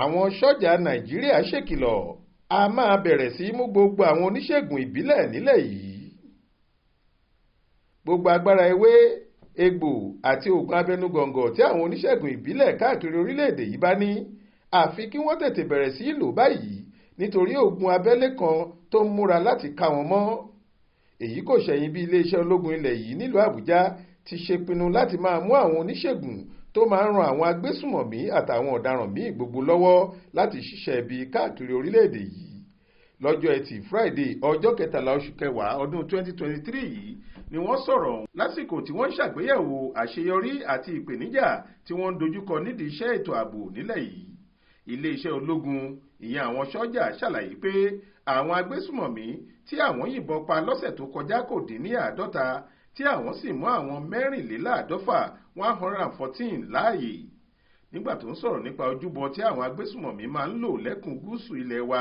Àwọn Ṣọja Naijiria ṣèkìlọ a máa bẹ̀rẹ̀ sí mú gbogbo àwọn oníṣègùn ìbílẹ̀ nílẹ̀ yìí. Gbogbo agbára ewé, egbò àti oògùn abẹnugọ̀ngọ̀ tí àwọn oníṣègùn ìbílẹ̀ káàkiri orílẹ̀-èdè yìí bá ní, àfi kí wọ́n tètè bẹ̀rẹ̀ sí lò báyìí nítorí ogun abẹ́lé kan tó ń múra láti ká wọn mọ́. Èyí kò ṣẹ̀yìn bí iléeṣẹ́ ológun ilẹ̀ yìí nílùú Àbújá ti ṣe pinnu láti máa mú àwọn oníṣègùn tó máa ń ran àwọn agbésùmọ̀mí àtàwọn ọ̀daràn míì gbogbo lọ́wọ́ láti ṣiṣẹ́ ibi káàkiri orílẹ̀-èdè yìí. Lọ́jọ́ Ẹtì Friday ọjọ́ 13 oṣù kẹwàá ọdún 2023 yìí ni wọ́n sọ̀rọ̀ lásìkò tí wọ́n ṣàgbéyẹ̀wò àṣeyọrí àti ìpèníjà tí wọ́n ń dojúkọ nídìí iṣẹ́ ètò ààbò nílẹ̀ yìí. Iléeṣẹ́ ológun ìyẹn àwọn Ṣọja ṣàlàyé pé àwọn agbésùmọ̀mí tí àwọn yìnbọn pa lọ́sẹ̀ tó kọjá kò dín ní 50 tí àwọn sì mú àwọn 54 114 láàyè. Nígbà tó ń sọ̀rọ̀ nípa ojúbọ tí àwọn agbésùmọ̀mí máa ń lò lẹ́kùn gúúsù ilẹ̀ wa,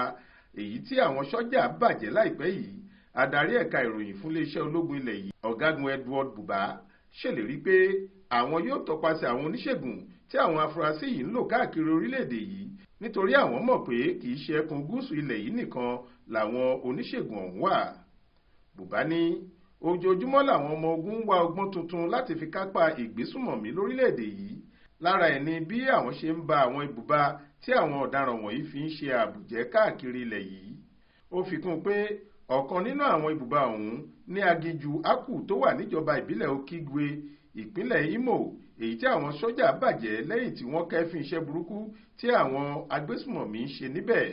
èyí tí àwọn Ṣọja bàjẹ́ láìpẹ́ yìí, adarí ẹ̀ka ìròyìn fún iléeṣẹ́ ológun ilẹ̀ yìí, ọ̀gágun Edward Buba, ṣèlérí pé àwọn yóò tọpasẹ̀ àwọn oníṣègùn tí àwọn afurasí yìí ń lò káàkiri orílẹ̀-èdè yìí nítorí àwọn mọ̀ pé kì í ṣe ẹkùn gúúsù ilẹ̀ yìí nìkan làwọn oníṣègùn ọ̀hún wà. Buba ní ojoojúmọ́ làwọn ọmọ ogun ń wá ọgbọ́n tuntun láti fi kápá ìgbésùmọ̀mí lórílẹ̀-èdè yìí. Lára ẹ̀ ni bí àwọn ṣe ń ba àwọn ibùba tí àwọn ọ̀daràn wọ̀nyí fi ń ṣe àbùjẹ́ káàkiri ilẹ̀ yìí. Ó fi kún pé ọ̀kan nínú àwọn ibùba ọ̀hún ní aginjù Akù tó wà níjọba ìbílẹ̀ Okigwe, ìpínlẹ̀ Imo, èyí tí àwọn Ṣọja bàjẹ́ lẹ́yìn tí wọ́n kẹ́fín iṣẹ́ burúkú tí àwọn agbésùmọ̀mí ń ṣe níbẹ̀.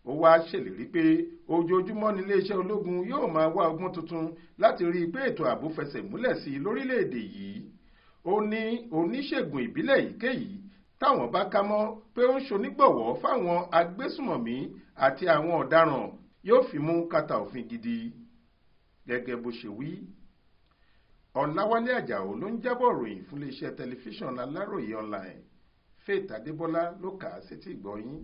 Ó wá ṣèlérí pé ojoojúmọ́ ní iléeṣẹ́ ológun yóò máa wá ọgbọ́n tuntun láti rí i pé ètò ààbò fẹsẹ̀ múlẹ̀ sí i lórílẹ̀-èdè yìí. Ó ní oníṣègùn ìbílẹ̀ èyíkéyìí táwọn bá ká mọ́ pé ó ń ṣonígbọ̀wọ́ fáwọn agbésùmọ̀mí àti àwọn ọ̀daràn yóò fi mú kàtà òfin gidi. Gẹ́gẹ́ bó ṣe wí, Ọláwálé Àjàó ló ń jábọ̀ ròyìn fún iléeṣẹ́ tẹlifíṣàn Aláròyé online. Faith Adébọ́lá ló kà á sétí ìgbọ́ yín.